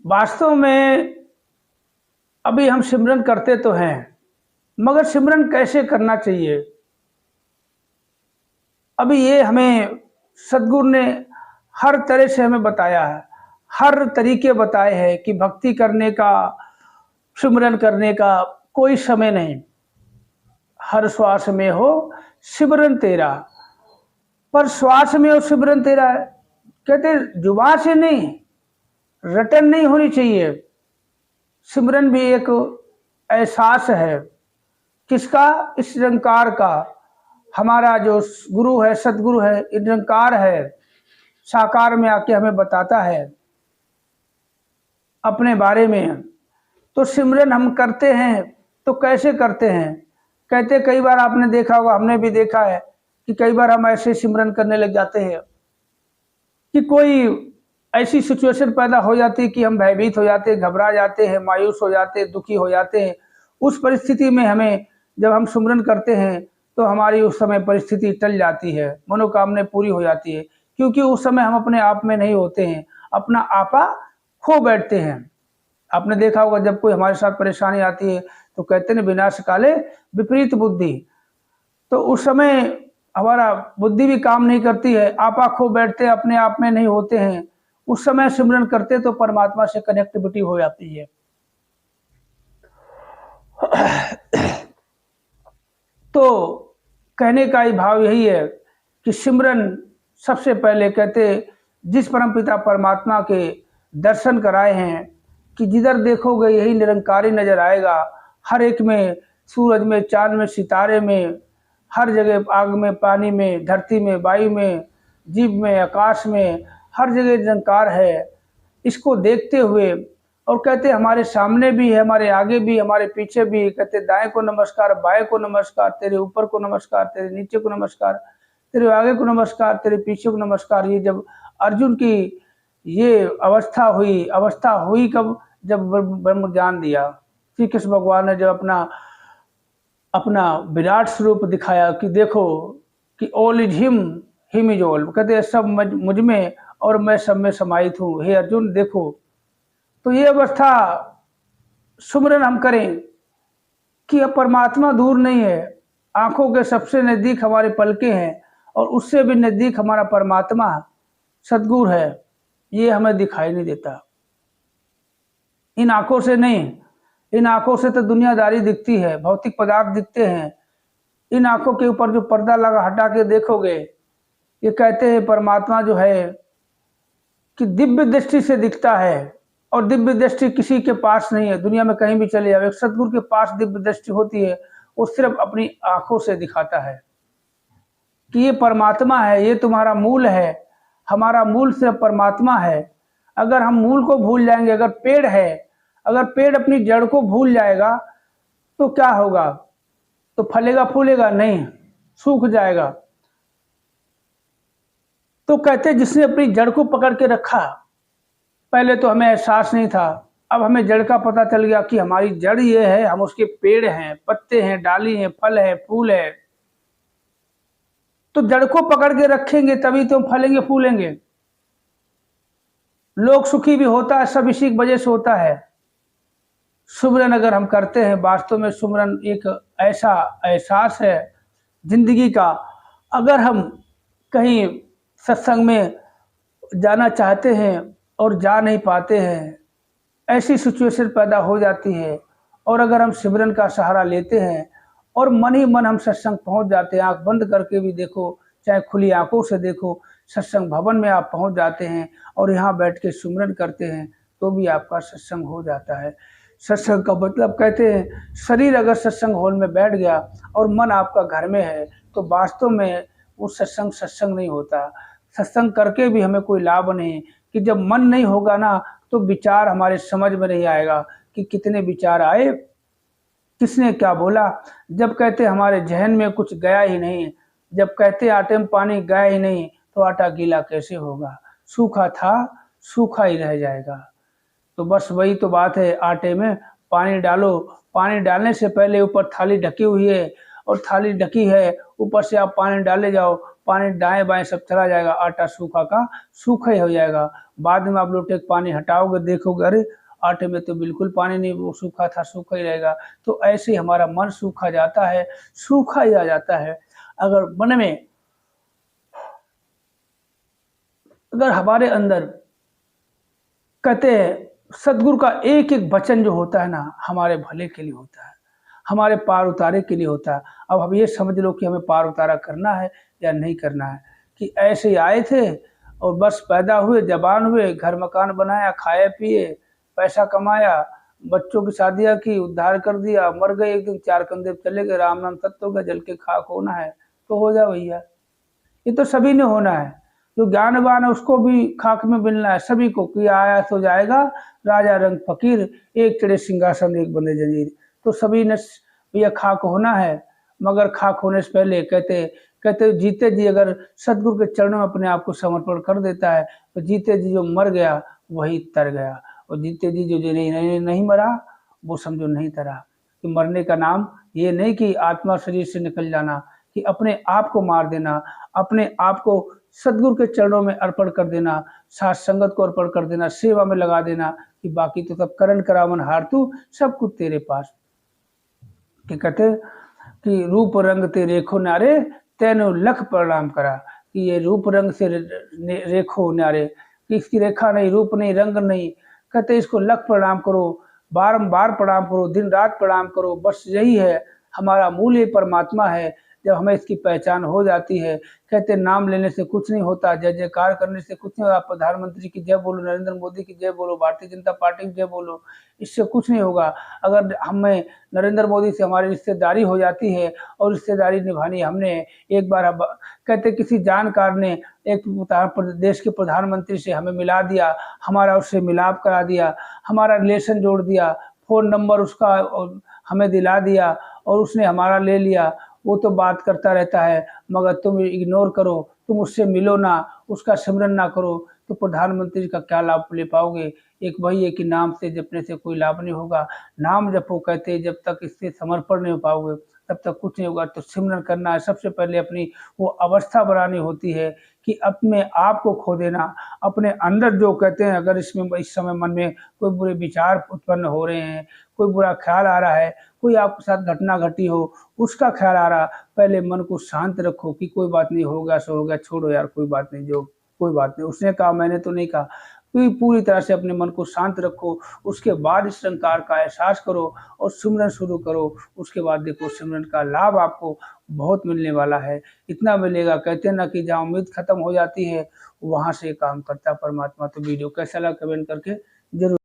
वास्तव में अभी हम सिमरन करते तो हैं, मगर सिमरन कैसे करना चाहिए, अभी ये हमें सदगुरु ने हर तरह से हमें बताया है, हर तरीके बताए हैं कि भक्ति करने का, सिमरन करने का कोई समय नहीं। हर श्वास में हो सिमरन तेरा, पर श्वास में हो सिमरन तेरा है। कहते जुबान से नहीं, रटन नहीं होनी चाहिए। सिमरन भी एक एहसास है। किसका? इस निरंकार का। हमारा जो गुरु है, सदगुरु है, निरंकार है, साकार में आके हमें बताता है अपने बारे में। तो सिमरन हम करते हैं तो कैसे करते हैं? कहते कई बार आपने देखा होगा, हमने भी देखा है कि कई बार हम ऐसे सिमरन करने लग जाते हैं कि कोई ऐसी सिचुएशन पैदा हो जाती है कि हम भयभीत हो जाते हैं, घबरा जाते हैं, मायूस हो जाते हैं, दुखी हो जाते हैं। उस परिस्थिति में हमें, जब हम सिमरन करते हैं तो हमारी उस समय परिस्थिति टल जाती है, मनोकामना पूरी हो जाती है, क्योंकि उस समय हम अपने आप में नहीं होते हैं, अपना आपा खो बैठते हैं। आपने देखा होगा जब कोई हमारे साथ परेशानी आती है तो कहते हैं विनाश काले विपरीत बुद्धि। तो उस समय हमारा बुद्धि भी काम नहीं करती है, आपा खो बैठते हैं, अपने आप में नहीं होते हैं। उस समय सिमरन करते तो परमात्मा से कनेक्टिविटी हो जाती है। तो कहने का ही भाव यही है कि सिमरन सबसे पहले कहते जिस परमपिता परमात्मा के दर्शन कराए हैं कि जिधर देखोगे यही निरंकारी नजर आएगा। हर एक में, सूरज में, चांद में, सितारे में, हर जगह, आग में, पानी में, धरती में, वायु में, जीव में, आकाश में, हर जगह निरंकार है। इसको देखते हुए, और कहते हमारे सामने भी है, हमारे आगे भी, हमारे पीछे भी। कहते दाएं को नमस्कार, बाएं को नमस्कार, तेरे ऊपर को नमस्कार, तेरे नीचे को नमस्कार, तेरे आगे को नमस्कार, तेरे पीछे को नमस्कार। ये जब अर्जुन की ये अवस्था हुई कब? जब ब्रह्म ज्ञान दिया, श्री कृष्ण भगवान ने जब अपना अपना विराट स्वरूप दिखाया कि देखो कि all is him is all. कहते सब मुझ में और मैं सब में समाहित हूँ, हे अर्जुन देखो। तो ये अवस्था सुमरन हम करें कि अब परमात्मा दूर नहीं है, आंखों के सबसे नजदीक हमारे पलके हैं, और उससे भी नजदीक हमारा परमात्मा सदगुरु है। ये हमें दिखाई नहीं देता, इन आंखों से नहीं। इन आंखों से तो दुनियादारी दिखती है, भौतिक पदार्थ दिखते हैं। इन आंखों के ऊपर जो पर्दा लगा हटा के देखोगे, ये कहते हैं परमात्मा जो है कि दिव्य दृष्टि से दिखता है, और दिव्य दृष्टि किसी के पास नहीं है। दुनिया में कहीं भी चले जाओ, एक सदगुरु के पास दिव्य दृष्टि होती है, वो सिर्फ अपनी आंखों से दिखाता है कि ये परमात्मा है, ये तुम्हारा मूल है। हमारा मूल सिर्फ परमात्मा है। अगर हम मूल को भूल जाएंगे, अगर पेड़ है, अगर पेड़ अपनी जड़ को भूल जाएगा तो क्या होगा? तो फलेगा फूलेगा नहीं, सूख जाएगा। तो कहते जिसने अपनी जड़ को पकड़ के रखा, पहले तो हमें एहसास नहीं था, अब हमें जड़ का पता चल गया कि हमारी जड़ ये है, हम उसके पेड़ हैं, पत्ते हैं, डाली हैं, फल है, फूल है। तो जड़ को पकड़ के रखेंगे तभी तो फलेंगे फूलेंगे। लोग सुखी भी होता है, सब इसी की वजह से होता है। सुमरन अगर हम करते हैं, वास्तव में सुमरन एक ऐसा एहसास है जिंदगी का। अगर हम कहीं सत्संग में जाना चाहते हैं और जा नहीं पाते हैं, ऐसी सिचुएशन पैदा हो जाती है, और अगर हम सिमरन का सहारा लेते हैं और मन ही मन हम सत्संग पहुंच जाते हैं, आंख बंद करके भी देखो, चाहे खुली आंखों से देखो, सत्संग भवन में आप पहुंच जाते हैं और यहाँ बैठ के सिमरन करते हैं तो भी आपका सत्संग हो जाता है। सत्संग का मतलब कहते हैं शरीर अगर सत्संग हॉल में बैठ गया और मन आपका घर में है तो वास्तव में वो सत्संग नहीं होता। सत्संग करके भी हमें कोई लाभ नहीं, कि जब मन नहीं होगा ना तो विचार हमारे समझ में नहीं आएगा कि कितने विचार आए, किसने क्या बोला। जब कहते हमारे जहन में कुछ गया ही नहीं, जब कहते आटे में पानी गया ही नहीं तो आटा गीला कैसे होगा? सूखा था सूखा ही रह जाएगा। तो बस वही तो बात है, आटे में पानी डालो, पानी डालने से पहले ऊपर थाली ढकी हुई है और थाली ढकी है, ऊपर से आप पानी डाले जाओ, पानी दाएं बाएं सब चला जाएगा, आटा सूखा का सूखा ही हो जाएगा। बाद में आप लोटेक पानी हटाओगे, देखोगे अरे आटे में तो बिल्कुल पानी नहीं, वो सूखा था सूखा ही रहेगा। तो ऐसे ही हमारा मन सूखा जाता है, सूखा ही आ जाता है। अगर मन में, अगर हमारे अंदर कहते हैं सदगुरु का एक एक वचन जो होता है ना, हमारे भले के लिए होता है, हमारे पार उतारे के लिए होता है। अब हम ये समझ लो कि हमें पार उतारा करना है या नहीं करना है, कि ऐसे ही आए थे और बस पैदा हुए, जवान हुए, घर मकान बनाया, खाए पिए, पैसा कमाया, बच्चों की शादियां की, उद्धार कर दिया, मर गए एक दिन, चार कंधे पे चले गए, राम नाम सत्य हो गया, जल के खाक होना है तो हो जा भैया। ये तो सभी ने होना है, जो ज्ञानवान है उसको भी खाक में मिलना है, सभी को, कि आया तो जाएगा राजा रंग फकीर, एक चढ़े सिंहासन एक बंदे जंजीर। तो सभी ने भैया खाक होना है, मगर खाक होने से पहले कहते कहते जीते जी अगर सदगुरु के चरणों में अपने आप को समर्पण कर देता है तो जीते जी जो मर गया वही तर गया, और जीते जी जो नहीं मरा वो समझो नहीं तरा। कि मरने का नाम ये नहीं कि आत्मा शरीर से निकल जाना, कि अपने आप को मार देना, अपने आप को सदगुरु के चरणों में अर्पण कर देना, साथ संगत को अर्पण कर देना, सेवा में लगा देना, कि बाकी तो सब करण करावन हार तू, सब कुछ तेरे पास। कि कहते कि रूप रंग ते रेखो नारे, तेनो लख प्रणाम करा। कि ये रूप रंग से रेखो नारे, कि इसकी रेखा नहीं, रूप नहीं, रंग नहीं, कहते इसको लख प्रणाम करो, बारंबार प्रणाम करो, दिन रात प्रणाम करो। बस यही है हमारा मूल, ये परमात्मा है। जब हमें इसकी पहचान हो जाती है, कहते नाम लेने से कुछ नहीं होता, जय जयकार करने से कुछ नहीं होगा, प्रधानमंत्री की जय बोलो, नरेंद्र मोदी की जय बोलो, भारतीय जनता पार्टी की जय बोलो, इससे कुछ नहीं होगा। अगर हमें नरेंद्र मोदी से हमारी रिश्तेदारी हो जाती है और रिश्तेदारी निभानी हमने एक बार, कहते किसी जानकार ने एक देश के प्रधानमंत्री से हमें मिला दिया, हमारा उससे मिलाप करा दिया, हमारा रिलेशन जोड़ दिया, फ़ोन नंबर उसका हमें दिला दिया और उसने हमारा ले लिया। वो तो बात करता रहता है, मगर तुम इग्नोर करो, तुम उससे मिलो ना, उसका सिमरन ना करो, तो प्रधानमंत्री का क्या लाभ ले पाओगे। एक वही है कि नाम से जपने से कोई लाभ नहीं होगा। नाम जपो, कहते जब तक इससे समर्पण नहीं हो पाओगे तब तक कुछ नहीं होगा। तो सिमरन करना है, सबसे पहले अपनी वो अवस्था बनानी होती है कि अपने आप को खो देना, अपने अंदर जो कहते हैं, अगर इसमें इस समय मन में कोई बुरे विचार उत्पन्न हो रहे हैं, कोई बुरा ख्याल आ रहा है, कोई आपके साथ घटना घटी हो उसका ख्याल आ रहा, पहले मन को शांत रखो कि कोई बात नहीं, हो गया सो हो गया, छोड़ो यार, कोई बात नहीं, जो कोई बात नहीं, उसने कहा मैंने तो नहीं कहा। पूरी तरह से अपने मन को शांत रखो, उसके बाद इस संकार का एहसास करो और सिमरन शुरू करो। उसके बाद देखो सिमरन का लाभ आपको बहुत मिलने वाला है, इतना मिलेगा, कहते हैं ना कि जहाँ उम्मीद खत्म हो जाती है वहाँ से काम करता परमात्मा। तो वीडियो कैसा लगा कमेंट करके जरूर